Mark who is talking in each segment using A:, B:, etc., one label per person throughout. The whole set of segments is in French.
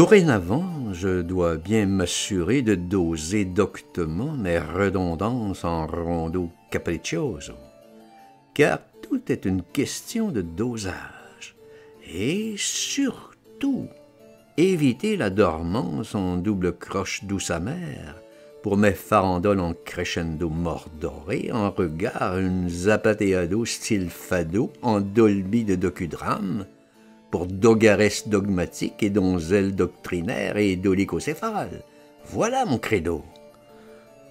A: Dorénavant, je dois bien m'assurer de doser doctement mes redondances en rondo capriccioso, car tout est une question de dosage, et surtout, éviter la dormance en double croche douce amère, pour mes farandoles en crescendo mordoré, en regard une zapateado style fado en dolby de docudrame, pour dogares dogmatiques et donzelles doctrinaires et dolicocéphales. Voilà mon credo.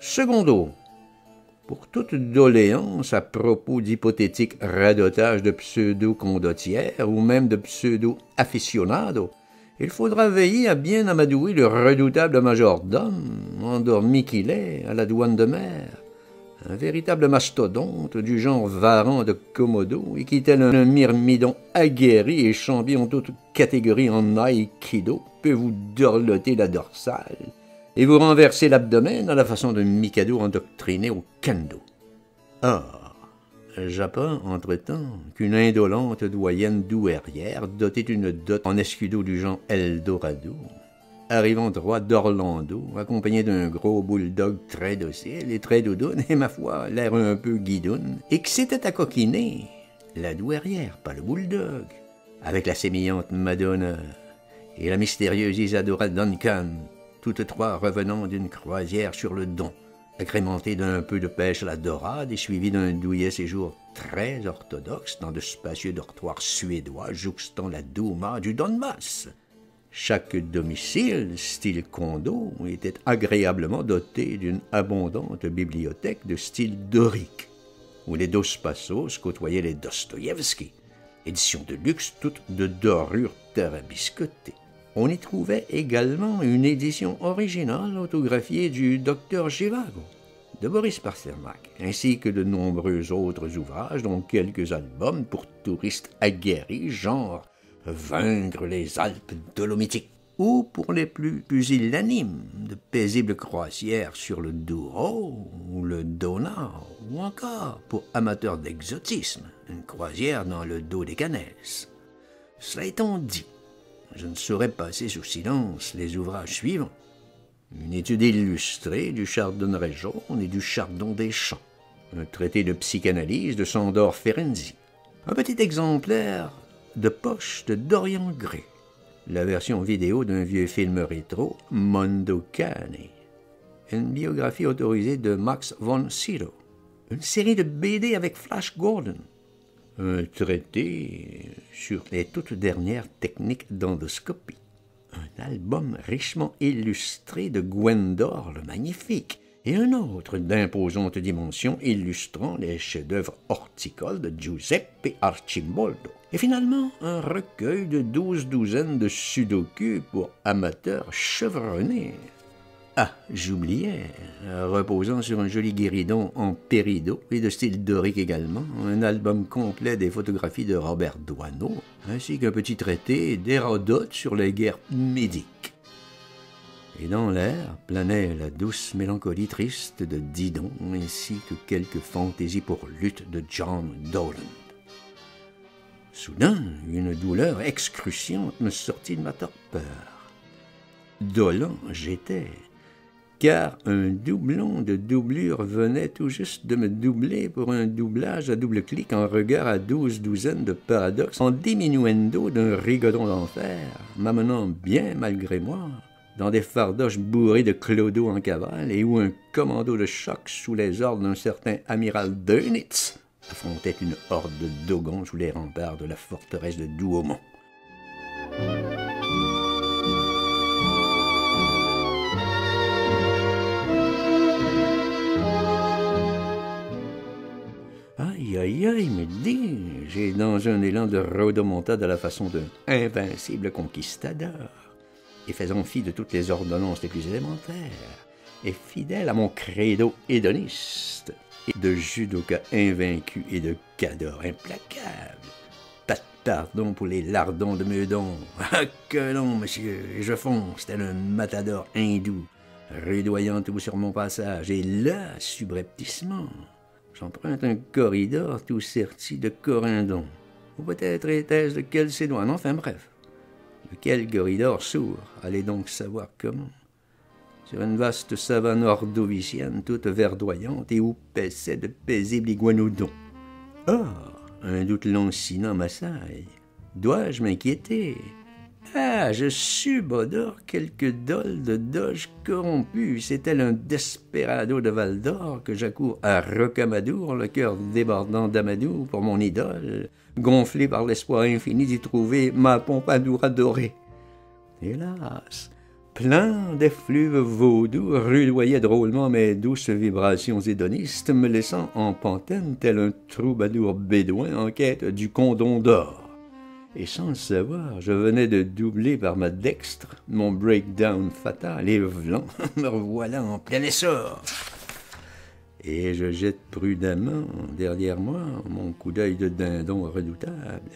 A: Secondo, pour toute doléance à propos d'hypothétiques radotages de pseudo-condottières ou même de pseudo-aficionados, il faudra veiller à bien amadouer le redoutable majordome, endormi qu'il est à la douane de mer, un véritable mastodonte du genre varan de Komodo et qui, tel un myrmidon aguerri et champion en toute catégorie en aïkido, peut vous dorloter la dorsale et vous renverser l'abdomen à la façon d'un mikado endoctriné au kendo. Or, j'apprends entre-temps qu'une indolente doyenne douairière dotée d'une dot en escudo du genre Eldorado, arrivant droit d'Orlando, accompagné d'un gros bulldog très docile et très doudoune, et ma foi, l'air un peu guidoune, et que s'était accoquiné, la douairière, pas le bulldog, avec la sémillante Madonna et la mystérieuse Isadora Duncan, toutes trois revenant d'une croisière sur le Don, agrémentée d'un peu de pêche à la dorade et suivie d'un douillet séjour très orthodoxe dans de spacieux dortoirs suédois jouxtant la Douma du Donbass. Chaque domicile, style condo, était agréablement doté d'une abondante bibliothèque de style dorique, où les Dos Passos côtoyaient les Dostoïevski, éditions de luxe toutes de dorures tarabiscotées. On y trouvait également une édition originale autographiée du Docteur Zhivago, de Boris Pasternak, ainsi que de nombreux autres ouvrages, dont quelques albums pour touristes aguerris, genre Vaincre les Alpes dolomitiques, ou pour les plus pusillanimes, de paisibles croisières sur le Douro ou le Donau, ou encore, pour amateurs d'exotisme, une croisière dans le Dodécanèse. Cela étant dit, je ne saurais passer sous silence les ouvrages suivants. Une étude illustrée du chardonneret jaune et du chardon des champs, un traité de psychanalyse de Sandor Ferenczi, un petit exemplaire de poche de Dorian Gray, la version vidéo d'un vieux film rétro, Mondo Cane, une biographie autorisée de Max von Sydow, une série de BD avec Flash Gordon, un traité sur les toutes dernières techniques d'endoscopie, un album richement illustré de Gwendor le Magnifique, et un autre d'imposantes dimensions illustrant les chefs-d'œuvre horticoles de Giuseppe Arcimboldo. Et finalement, un recueil de 12 douzaines de sudoku pour amateurs chevronnés. Ah, j'oubliais, reposant sur un joli guéridon en péridot et de style dorique également, un album complet des photographies de Robert Doisneau, ainsi qu'un petit traité d'Hérodote sur les guerres médiques. Et dans l'air planait la douce mélancolie triste de Didon, ainsi que quelques fantaisies pour lutte de John Dolan. Soudain, une douleur excruciante me sortit de ma torpeur. Dolan j'étais, car un doublon de doublure venait tout juste de me doubler pour un doublage à double clic en regard à 12 douzaines de paradoxes en diminuendo d'un rigodon d'enfer, m'amenant bien malgré moi dans des fardoches bourrées de clodo en cavale et où un commando de choc sous les ordres d'un certain amiral Dönitz affrontait une horde de dogons sous les remparts de la forteresse de Douaumont. Aïe, aïe, aïe, me dis-je, et dans un élan de rodomontade à la façon d'un invincible conquistador, et faisant fi de toutes les ordonnances les plus élémentaires, et fidèle à mon credo hédoniste, et de judoka invaincu et de cador implacable. Pas de pardon pour les lardons de Meudon. Ah, que non, monsieur, et je fonce tel un matador hindou, rudoyant tout sur mon passage, et là, subrepticement, j'emprunte un corridor tout serti de corindon, ou peut-être était-ce de Chalcédoine, enfin bref. Lequel corridor s'ouvre, allez donc savoir comment. Sur une vaste savane ordovicienne toute verdoyante et où paissaient de paisibles iguanodons. Or, un doute lancinant m'assaille. Dois-je m'inquiéter? Ah, je subodore quelque dol de doge corrompu. C'est tel un desperado de Val d'Or que j'accours à Rocamadour, le cœur débordant d'Amadou pour mon idole, gonflé par l'espoir infini d'y trouver ma Pompadour adorée. Hélas, plein d'effluves vaudous rudoyaient drôlement mes douces vibrations hédonistes, me laissant en pantaine tel un troubadour bédouin en quête du condom d'or. Et sans le savoir, je venais de doubler par ma dextre mon breakdown fatal, et vlan, me revoilà en plein essor. Et je jette prudemment derrière moi mon coup d'œil de dindon redoutable.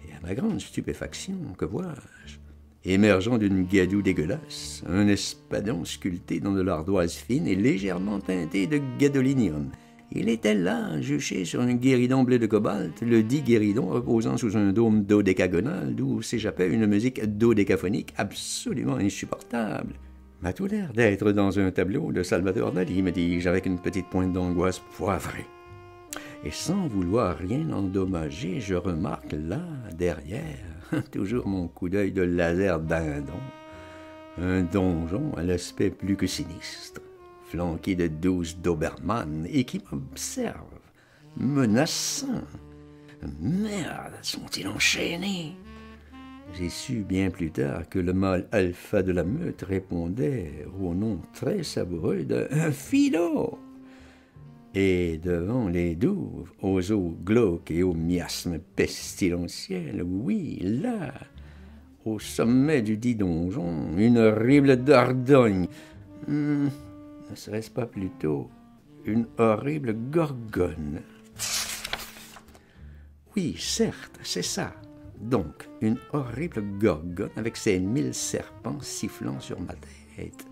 A: Et à ma grande stupéfaction, que vois-je? Émergeant d'une gadoue dégueulasse, un espadon sculpté dans de l'ardoise fine et légèrement teinté de gadolinium. Il était là, juché sur un guéridon bleu de cobalt, le dit guéridon reposant sous un dôme dodécagonal d'où s'échappait une musique dodécaphonique absolument insupportable. M'a tout l'air d'être dans un tableau de Salvador Dali, me dis-je, avec une petite pointe d'angoisse poivrée. Et sans vouloir rien endommager, je remarque là, derrière, toujours mon coup d'œil de laser dindon, un donjon à l'aspect plus que sinistre, flanqué de 12 dobermanns, et qui m'observe, menaçant. Merde, sont-ils enchaînés? J'ai su bien plus tard que le mâle alpha de la meute répondait au nom très savoureux de Philo. Et devant les douves, aux eaux glauques et aux miasmes pestilentiels, oui, là, au sommet du dit donjon, une horrible Dordogne. Ne serait-ce pas plutôt une horrible gorgone? Oui, certes, c'est ça. Donc, une horrible gorgone avec ses 1000 serpents sifflant sur ma tête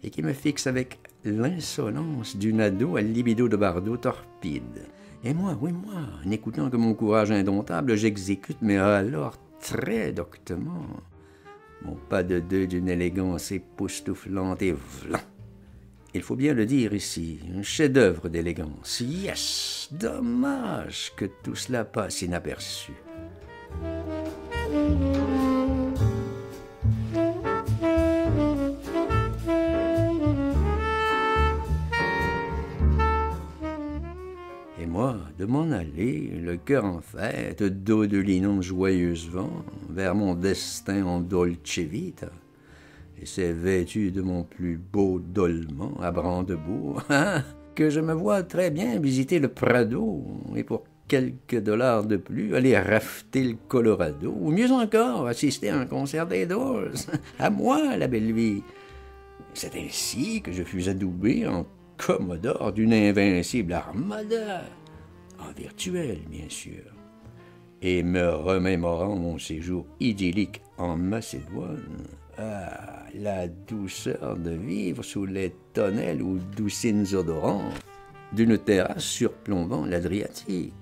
A: et qui me fixe avec l'insolence d'une ado à libido de bardeau torpide. Et moi, oui, moi, n'écoutant que mon courage indomptable, j'exécute, mais alors très doctement, mon pas de deux d'une élégance époustouflante et vlan. Il faut bien le dire ici, un chef-d'œuvre d'élégance. Yes! Dommage que tout cela passe inaperçu. Et moi, de m'en aller, le cœur en fête, dos de linon joyeusement, vers mon destin en dolce vita, et c'est vêtu de mon plus beau dolman à Brandebourg, que je me vois très bien visiter le Prado, et pour quelques dollars de plus, aller rafter le Colorado, ou mieux encore, assister à un concert des Doors. À moi, la belle vie. C'est ainsi que je fus adoubé en commodore d'une invincible armada, en virtuel, bien sûr. Et me remémorant mon séjour idyllique en Macédoine, ah, la douceur de vivre sous les tonnelles ou doucines odorantes d'une terrasse surplombant l'Adriatique,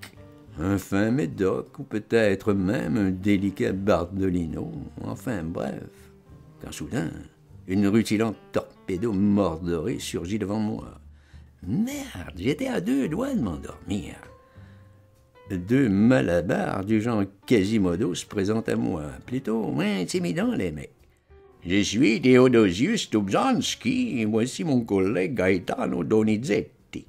A: un fin médoc ou peut-être même un délicat bardolino, enfin bref, quand soudain, une rutilante torpedo mordorée surgit devant moi. Merde, j'étais à 2 doigts de m'endormir. 2 malabars du genre Quasimodo se présentent à moi, plutôt intimidants les mecs. Je suis Theodosius Tubzanski et voici mon collègue Gaetano Donizetti.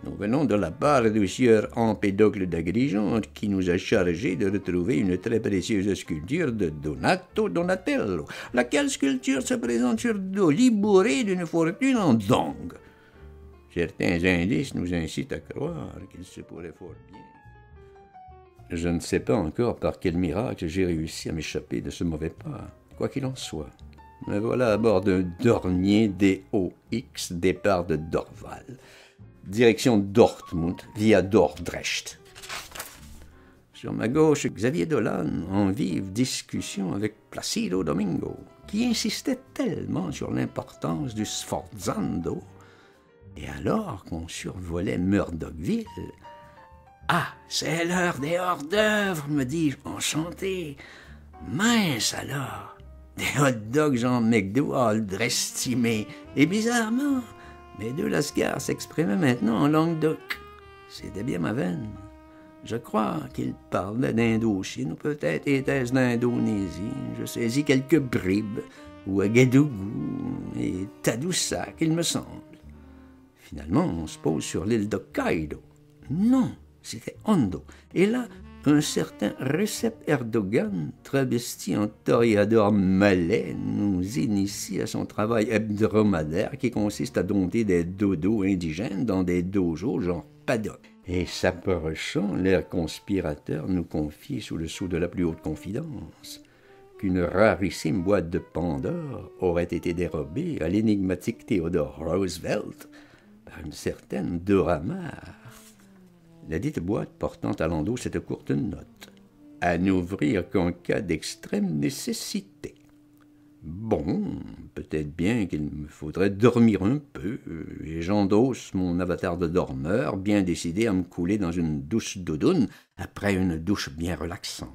A: Nous venons de la part du sieur Empédocle d'Agrigente qui nous a chargé de retrouver une très précieuse sculpture de Donato Donatello, laquelle sculpture se présente sur dos libouré d'une fortune en dong. Certains indices nous incitent à croire qu'il se pourrait fort bien. Je ne sais pas encore par quel miracle j'ai réussi à m'échapper de ce mauvais pas. Quoi qu'il en soit, me voilà à bord d'un Dornier DOX, départ de Dorval. Direction Dortmund, via Dordrecht. Sur ma gauche, Xavier Dolan, en vive discussion avec Placido Domingo, qui insistait tellement sur l'importance du Sforzando. Et alors qu'on survolait Murdochville, « Ah, c'est l'heure des hors-d'œuvre, me dis-je, enchanté. Mince alors! Des hot dogs genre McDo all estimés. Et bizarrement, mes deux lascars s'exprimaient maintenant en langue d'oc. C'était bien ma veine. Je crois qu'ils parlaient d'Indochine, ou peut-être était-ce d'Indonésie. Je saisis quelques bribes, Ouagadougou et Tadoussac, il me semble. Finalement, on se pose sur l'île d'Hokkaido. Non, c'était Hondo. Et là, un certain Recep Erdogan, travesti en toréador malais, nous initie à son travail hebdomadaire qui consiste à dompter des dodos indigènes dans des dojos genre paddock. Et s'approchant, l'air conspirateur nous confie sous le sceau de la plus haute confidence qu'une rarissime boîte de Pandore aurait été dérobée à l'énigmatique Theodore Roosevelt par une certaine Dora Maar. La dite boîte portant à l'endos cette courte note: à n'ouvrir qu'en cas d'extrême nécessité. Bon, peut-être bien qu'il me faudrait dormir un peu, et j'endosse mon avatar de dormeur, bien décidé à me couler dans une douce doudoune après une douche bien relaxante.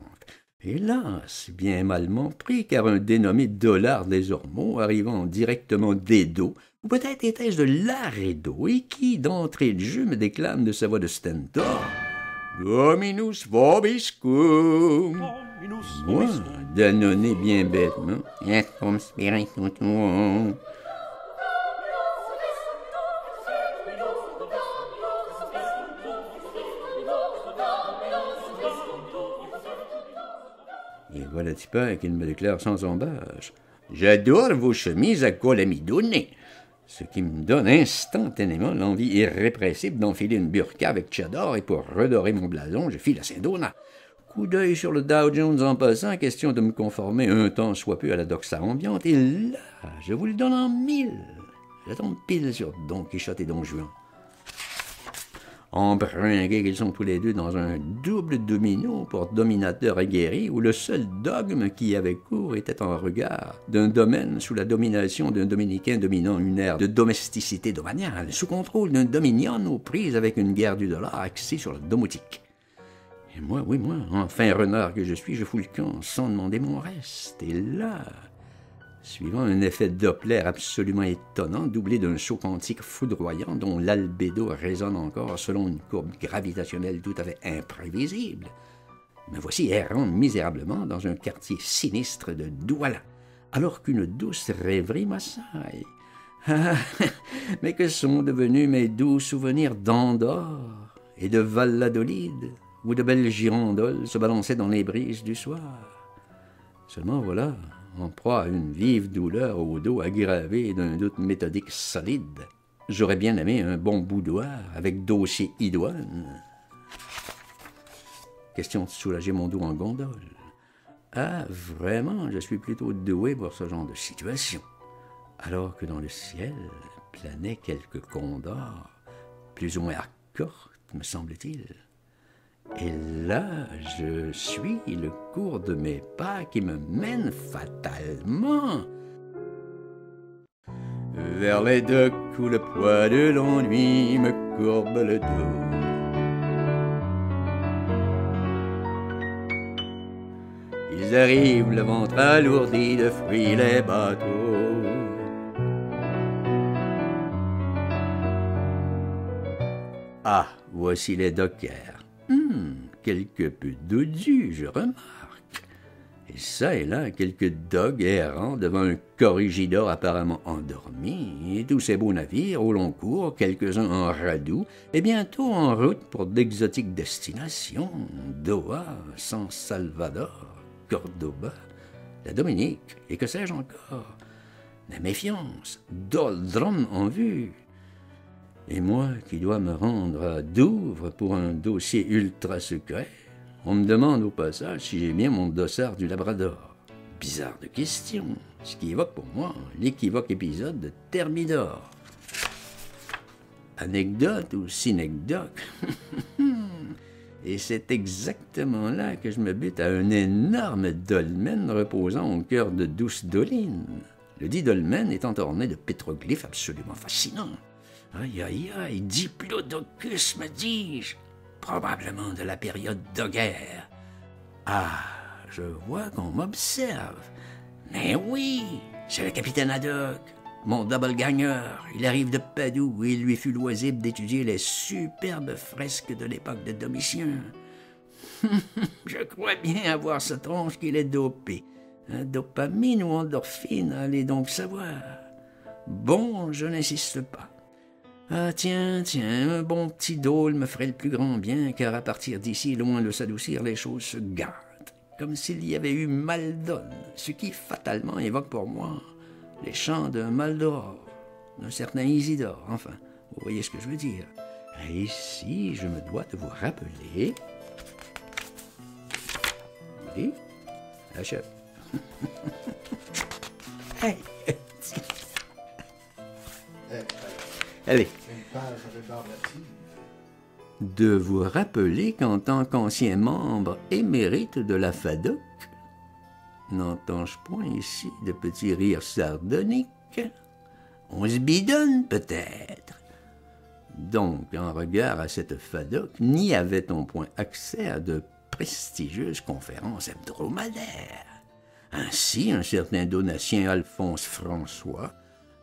A: Hélas, bien malement pris, car un dénommé Dollar des Ormeaux, arrivant directement d'Edo, ou peut-être était-ce de Laredo, et qui, d'entrée de jeu, me déclame de sa voix de stentor: Dominus vobiscum. Moi, d'annonner bien bêtement: Et conspiratum. Et voilà-t-il pas qu'il me déclare sans embâche: J'adore vos chemises à col amidonné. Ce qui me donne instantanément l'envie irrépressible d'enfiler une burqa avec cheddar, et pour redorer mon blason, je file à Saint-Donat. Coup d'œil sur le Dow Jones en passant, question de me conformer un temps soit peu à la doxa ambiante, et là, je vous le donne en 1000. Je tombe pile sur Don Quichotte et Don Juan. Embringués qu'ils sont tous les deux dans un double domino pour dominateur aguerri, où le seul dogme qui y avait cours était en regard d'un domaine sous la domination d'un dominicain dominant une ère de domesticité domaniale, sous contrôle d'un dominion aux prises avec une guerre du dollar axée sur la domotique. Et moi, oui, moi, enfin renard que je suis, je fous le camp sans demander mon reste. Et là, suivant un effet Doppler absolument étonnant, doublé d'un saut quantique foudroyant dont l'albédo résonne encore selon une courbe gravitationnelle tout à fait imprévisible, me voici errant misérablement dans un quartier sinistre de Douala, alors qu'une douce rêverie m'assaille. Ah, mais que sont devenus mes doux souvenirs d'Andorre et de Valladolid, où de belles girandoles se balançaient dans les brises du soir. Seulement voilà, en proie à une vive douleur au dos aggravé d'un doute méthodique solide, j'aurais bien aimé un bon boudoir avec dossier idoine. Question de soulager mon dos en gondole. Ah, vraiment, je suis plutôt doué pour ce genre de situation. Alors que dans le ciel planaient quelques condors, plus ou moins accortes, me semble-t-il. Et là, je suis le cours de mes pas qui me mène fatalement vers les docks où le poids de l'ennui me courbe le dos. Ils arrivent, le ventre alourdi de fruits les bateaux. Ah, voici les dockers. Quelque peu dodus, je remarque. Et ça et là, quelques dogues errants devant un corrigidor apparemment endormi, et tous ces beaux navires au long cours, quelques-uns en radoux, et bientôt en route pour d'exotiques destinations, Doha, San Salvador, Cordoba, la Dominique, et que sais-je encore. La méfiance, doldrum en vue. Et moi qui dois me rendre à Douvres pour un dossier ultra secret, on me demande au passage si j'ai bien mon dossard du Labrador. Bizarre de question, ce qui évoque pour moi l'équivoque épisode de Thermidor. Anecdote ou synecdoque. Et c'est exactement là que je me bute à un énorme dolmen reposant au cœur de douce doline. Le dit dolmen étant orné de pétroglyphes absolument fascinants. Aïe, aïe, aïe, diplodocus, me dis-je, probablement de la période d'Oguerre. Ah, je vois qu'on m'observe. Mais oui, c'est le capitaine Haddock, mon double-ganger. Il arrive de Padoue et il lui fut loisible d'étudier les superbes fresques de l'époque de Domitien. Je crois bien avoir sa tronche qu'il est dopé. Dopamine ou endorphine, allez donc savoir. Bon, je n'insiste pas. Ah tiens, un bon petit dôle me ferait le plus grand bien, car à partir d'ici, loin de s'adoucir, les choses se gâtent, comme s'il y avait eu Maldonne, ce qui fatalement évoque pour moi les chants d'un Maldoror, d'un certain Isidore, enfin, vous voyez ce que je veux dire. Et ici, je me dois de vous rappeler... Oui, achète. Hey, allez. De vous rappeler qu'en tant qu'ancien membre émérite de la FADOC, n'entends-je point ici de petits rires sardoniques? On se bidonne peut-être. Donc, en regard à cette FADOC, n'y avait-on point accès à de prestigieuses conférences hebdomadaires. Ainsi, un certain Donatien Alphonse François,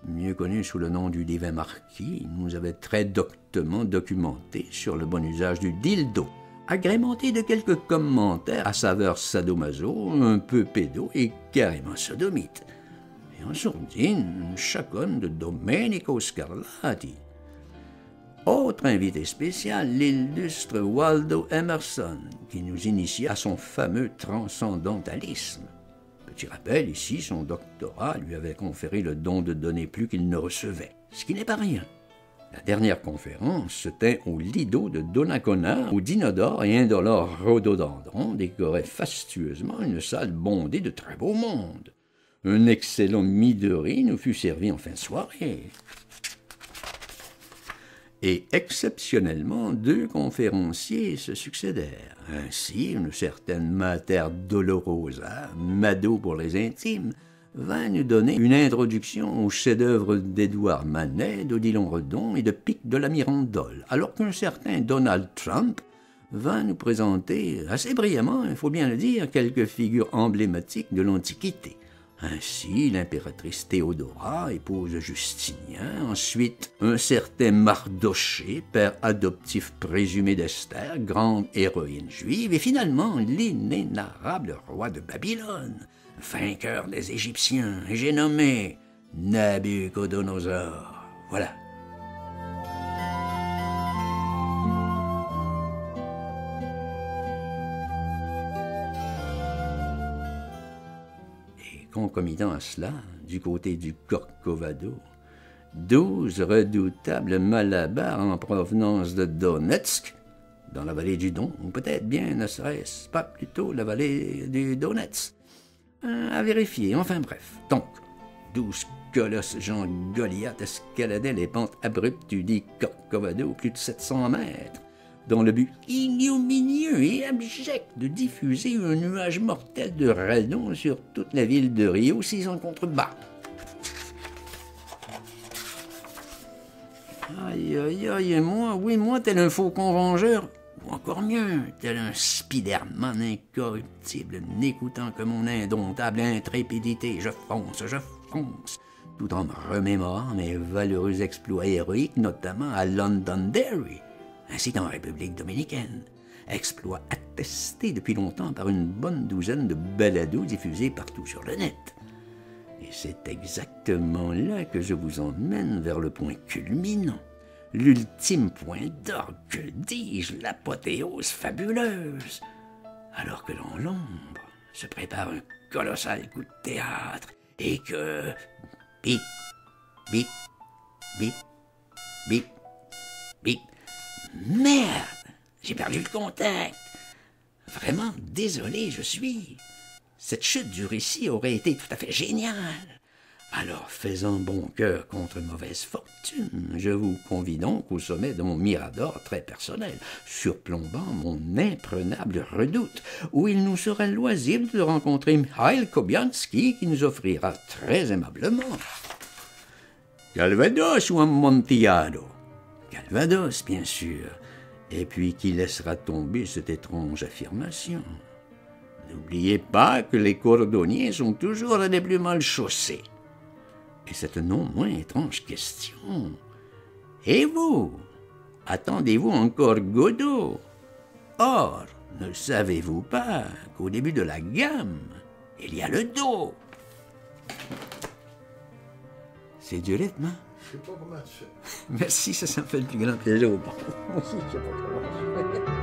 A: mieux connu sous le nom du divin marquis, nous avait très doctement documenté sur le bon usage du dildo, agrémenté de quelques commentaires à saveur sadomaso, un peu pédo et carrément sodomite. Et en sourdine, une chaconne de Domenico Scarlatti. Autre invité spécial, l'illustre Waldo Emerson, qui nous initia à son fameux transcendantalisme. Petit rappel, ici, son doctorat lui avait conféré le don de donner plus qu'il ne recevait, ce qui n'est pas rien. La dernière conférence se tint au Lido de Donnacona, où d'inodore et indolore rhododendron décorait fastueusement une salle bondée de très beau monde. Un excellent midori nous fut servi en fin de soirée. Et exceptionnellement, 2 conférenciers se succédèrent. Ainsi, une certaine Mater Dolorosa, Mado pour les intimes, vint nous donner une introduction aux chefs-d'œuvre d'Édouard Manet, d'Odilon Redon et de Pic de la Mirandole, alors qu'un certain Donald Trump vint nous présenter, assez brillamment, il faut bien le dire, quelques figures emblématiques de l'Antiquité. Ainsi, l'impératrice Théodora, épouse Justinien, ensuite un certain Mardoché, père adoptif présumé d'Esther, grande héroïne juive, et finalement l'inénarrable roi de Babylone, vainqueur des Égyptiens, et j'ai nommé Nabuchodonosor. Voilà. Concomitant à cela, du côté du Corcovado, 12 redoutables malabars en provenance de Donetsk, dans la vallée du Don, ou peut-être bien ne serait-ce pas plutôt la vallée du Donetsk. À vérifier, enfin bref. Donc, 12 colosses Jean Goliath escaladaient les pentes abruptes du dit Corcovado, plus de 700 mètres, dans le but ignominieux et abject de diffuser un nuage mortel de radon sur toute la ville de Rio, 6 en contrebas. Aïe, aïe, aïe, moi, tel un faucon vengeur, ou encore mieux, tel un Spiderman incorruptible, n'écoutant que mon indomptable intrépidité, je fonce, tout en me remémorant mes valeureux exploits héroïques, notamment à Londonderry, ainsi qu'en République dominicaine, exploit attesté depuis longtemps par une bonne douzaine de balados diffusés partout sur le net. Et c'est exactement là que je vous emmène vers le point culminant, l'ultime point d'orgue, que dis-je, l'apothéose fabuleuse, alors que dans l'ombre se prépare un colossal coup de théâtre, et que... bip, bip, bip, bip, bip... Merde! J'ai perdu le contact! Vraiment désolé, je suis. Cette chute du récit aurait été tout à fait géniale. Alors, faisant bon cœur contre mauvaise fortune, je vous convie donc au sommet de mon mirador très personnel, surplombant mon imprenable redoute, où il nous sera loisible de rencontrer Mikhail Kobianski, qui nous offrira très aimablement Calvados ou Amontillado? Calvados, bien sûr, et puis qui laissera tomber cette étrange affirmation. N'oubliez pas que les cordonniers sont toujours les plus mal chaussés. Et cette non moins étrange question. Et vous, attendez-vous encore Godot? Or, ne savez-vous pas qu'au début de la gamme, il y a le Do? C'est du rythme, hein?
B: Je sais pas comment tu fais.
A: Merci, ça me fait le plus grand plaisir au monde. Moi aussi, je sais pas comment je fais.